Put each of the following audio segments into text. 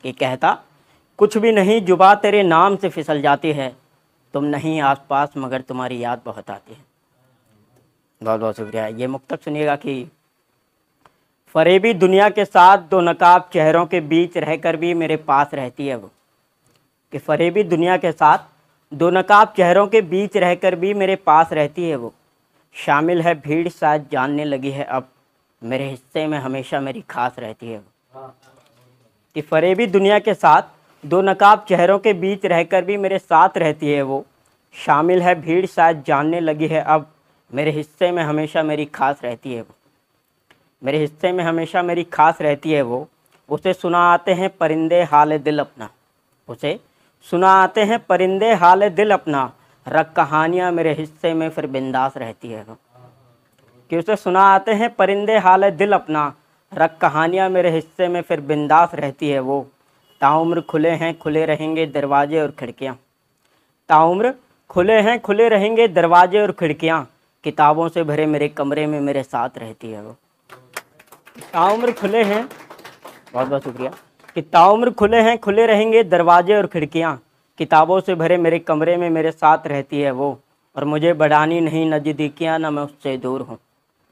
कि कहता कुछ भी नहीं, जुबा तेरे नाम से फिसल जाती है, तुम नहीं आसपास मगर तुम्हारी याद बहुत आती है। बहुत बहुत शुक्रिया। ये मुक्तक सुनिएगा कि फरेबी दुनिया के साथ दो नकाब चेहरों के बीच रहकर भी मेरे पास रहती है वो, कि फरेबी दुनिया के साथ दो नकाब चेहरों के बीच रहकर भी मेरे पास रहती है वो, शामिल है भीड़ शायद जानने लगी है अब, मेरे हिस्से में हमेशा मेरी खास रहती है वो। कि फरेबी दुनिया के साथ दो नकाब चेहरों के बीच रहकर भी मेरे साथ रहती है वो, शामिल है भीड़ शायद जानने लगी है अब, मेरे हिस्से में हमेशा मेरी खास रहती है वो, मेरे हिस्से में हमेशा मेरी खास रहती है वो। उसे सुनाते हैं परिंदे हाल दिल अपना, उसे सुनाते हैं परिंदे हाल दिल अपना, रख कहानियाँ मेरे हिस्से में फिर बिंदास रहती है वो। कि उसे सुनाते हैं परिंदे हाल दिल अपना, रख कहानियाँ मेरे हिस्से में फिर बिंदास रहती है वो। ताउम्र खुले हैं खुले रहेंगे दरवाजे और खिड़कियाँ, ताउम्र खुले हैं खुले रहेंगे दरवाजे और खिड़कियाँ, किताबों से भरे मेरे कमरे में मेरे साथ रहती है वो। ताउम्र खुले हैं, बहुत बहुत शुक्रिया। कि ताउम्र खुले हैं खुले रहेंगे दरवाजे और खिड़कियाँ, किताबों से भरे मेरे कमरे में मेरे साथ रहती है वो। और मुझे बढ़ानी नहीं नज़दीकियाँ न मैं उससे दूर हूँ,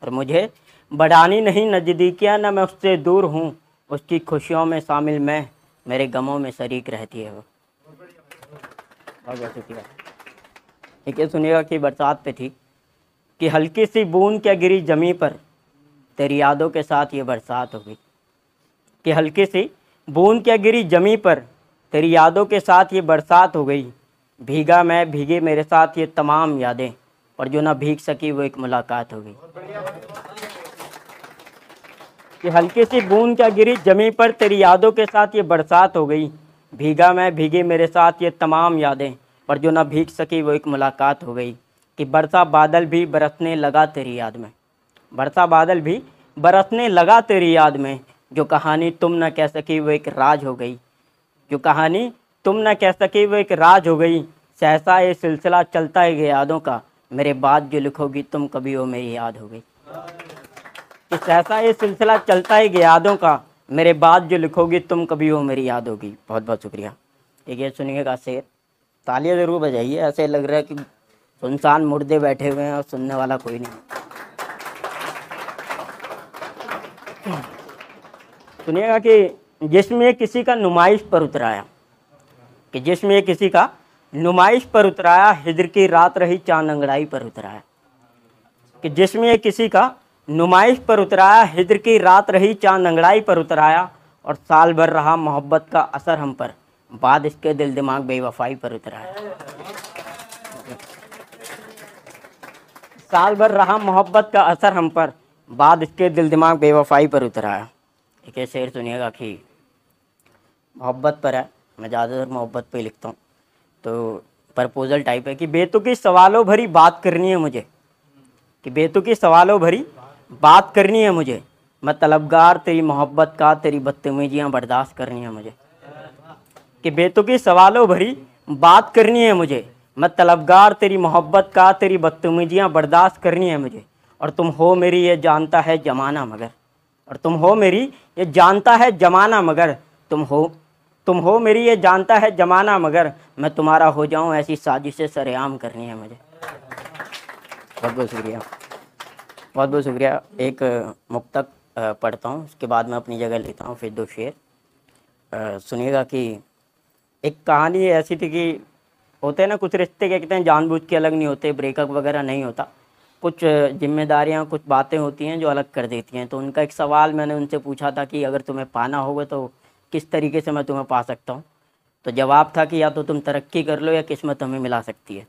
और मुझे बढ़ानी नहीं नज़दीकियाँ न मैं उससे दूर हूँ, उसकी खुशियों में शामिल मैं, मेरे गमों में शरीक रहती है वो। बहुत बहुत शुक्रिया। एक ये सुनिएगा कि बरसात पे थी कि हल्की सी बूंद क्या गिरी ज़मीं पर, तेरी यादों के साथ ये बरसात हो गई। कि हल्की सी बूंद क्या गिरी ज़मीं पर, तेरी यादों के साथ ये बरसात हो गई। भीगा मैं भीगे मेरे साथ ये तमाम यादें, और जो ना भीग सकी वो एक मुलाकात हो गई। कि हल्की सी बूंद क्या गिरी ज़मीं पर, तेरी यादों के साथ ये बरसात हो गई। भीगा मैं भीगे मेरे साथ ये तमाम यादें, पर जो ना भीग सकी वो एक मुलाकात हो गई। कि बरसा बादल भी बरसने लगा तेरी याद में, बरसा बादल भी बरसने लगा तेरी याद में, जो कहानी तुम न कह सकी वो एक राज हो गई, जो कहानी तुम न कह सकी वो एक राज हो गई। सहसा ये सिलसिला चलता है यादों का, मेरे बाद जो लिखोगी तुम कभी वो मेरी याद हो गई। कि सहसा ये सिलसिला चलता है यादों का, मेरे बाद जो लिखोगी तुम कभी वो मेरी याद होगी। बहुत बहुत शुक्रिया। एक ये सुनिएगा शेर, तालियां ज़रूर बजाइए, ऐसे लग रहा है कि सुनसान मुर्दे बैठे हुए हैं और सुनने वाला कोई नहीं। सुनिएगा कि जिसमें किसी का नुमाइश पर उतराया, कि जिसमें किसी का नुमाइश पर उतराया, हिजर की रात रही चांद अंगड़ाई पर उतराया। कि जिसमें किसी का नुमाइश पर उतराया, हिजर की रात रही चांद अंगड़ाई पर उतराया, और साल भर रहा मोहब्बत का असर हम पर, बाद इसके दिल दिमाग बेवफाई पर उतराया। साल भर रहा मोहब्बत का असर हम पर, बाद इसके दिल दिमाग बेवफाई पर उतराया। एक शेर सुनिएगा कि मोहब्बत पर है, मैं ज़्यादातर मोहब्बत पे लिखता हूँ, तो प्रपोजल टाइप है। कि बेतुकी सवालों भरी बात करनी है मुझे, कि बेतुकी सवालों भरी बात करनी है मुझे, मैं तलबगार तेरी मोहब्बत का, तेरी बदतमीजियाँ बर्दाश्त करनी है मुझे। कि बेतुकी सवालों भरी बात करनी है मुझे, मैं तलबगार तेरी मोहब्बत का, तेरी बदतमीजियाँ बर्दाश्त करनी है मुझे। और तुम हो मेरी ये जानता है जमाना मगर, और तुम हो मेरी ये जानता है जमाना मगर, तुम हो मेरी ये जानता है जमाना मगर, मैं तुम्हारा हो जाऊं ऐसी साजिशें सरेआम करनी है मुझे। बहुत बहुत शुक्रिया, बहुत बहुत शुक्रिया। एक मुक्तक पढ़ता हूँ, उसके बाद मैं अपनी जगह लेता हूँ, फिर दो शेर सुनिएगा। कि एक कहानी ऐसी थी कि होते हैं ना कुछ रिश्ते, कहते हैं जानबूझ के अलग नहीं होते, ब्रेकअप वगैरह नहीं होता, कुछ जिम्मेदारियां कुछ बातें होती हैं जो अलग कर देती हैं। तो उनका एक सवाल मैंने उनसे पूछा था कि अगर तुम्हें पाना होगा तो किस तरीके से मैं तुम्हें पा सकता हूँ। तो जवाब था कि या तो तुम तरक्की कर लो या किस्मत हमें मिला सकती है।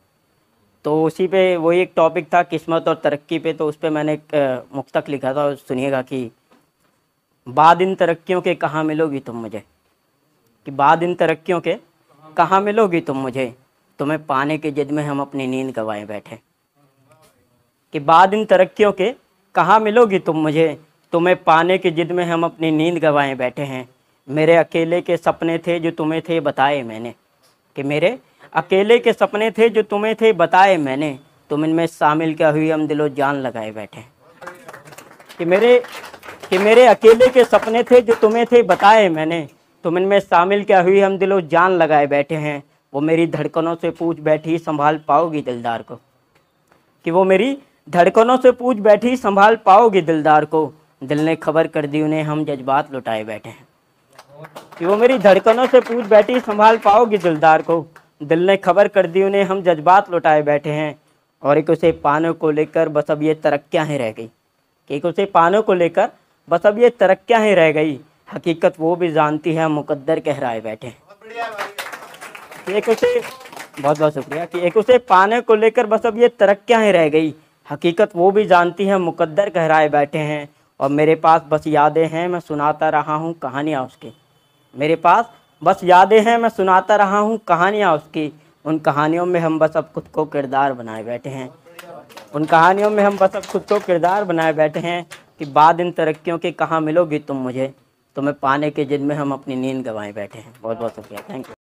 तो उसी पे वही एक टॉपिक था, किस्मत और तरक्की पे। तो उस पर मैंने एक मुक्तक लिखा था, सुनिएगा कि बाद इन तरक्कियों के कहाँ मिलोगी तुम मुझे, कि बाद इन तरक्कियों के कहाँ मिलोगी तुम मुझे, तुम्हें पाने की जिद में हम अपनी नींद गंवाए बैठे। कि बाद इन तरक्कियों के कहाँ मिलोगी तुम मुझे, तुम्हें पाने की जिद में हम अपनी नींद गंवाए बैठे हैं। मेरे अकेले के सपने थे जो तुम्हें थे बताए मैंने, कि मेरे अकेले के सपने थे जो तुम्हें थे बताए मैंने, तुम इनमें शामिल क्या हुई हम दिलो जान लगाए बैठे। कि मेरे अकेले के सपने थे जो तुम्हें थे बताए मैंने, तुम इनमें शामिल क्या हुई, हम दिलो जान लगाए बैठे हैं। वो मेरी धड़कनों से पूछ बैठी, संभाल पाओगी दिलदार को। कि वो मेरी धड़कनों से पूछ बैठी, संभाल पाओगी दिलदार को। दिल ने खबर कर दी उन्हें, हम जज्बात लुटाए बैठे हैं। कि वो मेरी धड़कनों से पूछ बैठी, संभाल पाओगी दिलदार को। दिल ने खबर कर दी उन्हें, हम जज्बात लुटाए बैठे हैं। और एक उसे पाने को लेकर बस अब ये तरक्कियाँ ही रह गई। कि एक उसे पाने को लेकर बस अब ये तरक्कियाँ ही रह गई। हकीकत वो भी जानती है, मुकद्दर कहराए बैठे हैं। एक उसे, बहुत बहुत शुक्रिया। कि एक उसे पाने को लेकर बस अब ये तरक्कियाँ ही रह गई। हकीकत वो भी जानती है, मुकद्दर कहराए बैठे हैं। और मेरे पास बस यादें हैं, मैं सुनाता रहा हूँ कहानियाँ उसकी। मेरे पास बस यादें हैं, मैं सुनाता रहा हूँ कहानियाँ उसकी। उन कहानियों में हम बस अब खुद को किरदार बनाए बैठे हैं। उन कहानियों में हम बस अब खुद को किरदार बनाए बैठे हैं। कि बाद इन तरक्कियों के कहाँ मिलोगी तुम मुझे, तुम्हें पाने के जिनमें हम अपनी नींद गंवाए बैठे हैं। बहुत बहुत शुक्रिया, थैंक यू।